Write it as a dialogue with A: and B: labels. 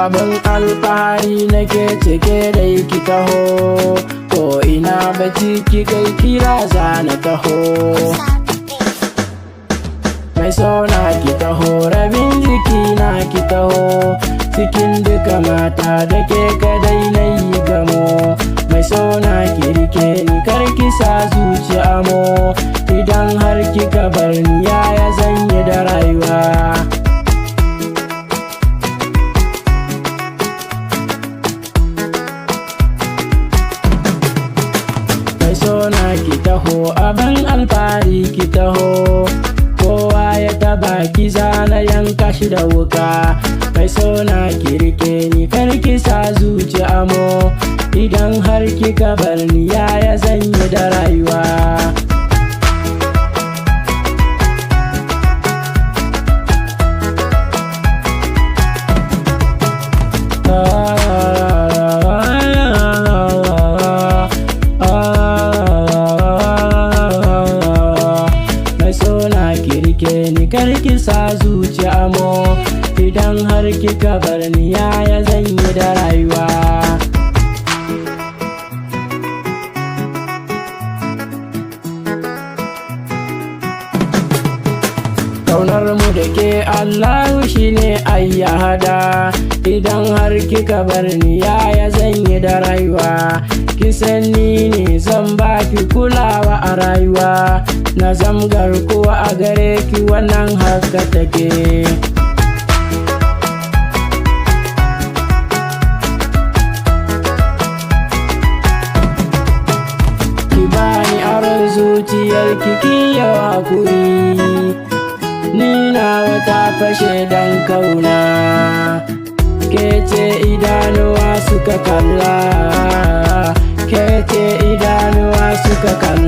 A: abin alfahari nake cike da ki taho, ko ina bacci ki kai kira za na taho. Mai sona ki taho, rabin jiki na ki taho, cikin duka mata da ke kadai na yi gamo. Mai sona ki rike ni kar ki sa zuci amo, idan har kika bar ni yaya zan yi da rayuwa. Mai sona ki taho, abin alfahari ki taho, kowa ya taba ki zana yanka shi da wuka. Mai sona ki rike ni kar ki sa zuci amo, idan har kika bar ni yaya zan yi da rayuwa. Mai sona ki rike ni kar ki sa zuci amo, idan har kika bar ni yaya zan yi da rayuwa. Kaunar mu da ke Allahu shine ayyahada, idan har kika bar ni yaya zan yi da rayuwa. Ki san ni ne zan baki kulawa a rayuwa, na zam garkuwa a gare ki wannan haka take. Ki bani aron zuciyar ki yawa kuri, ni na wata fashe dan kauna. Kece idanuwa suka kalla, kece idanuwa suka kalla.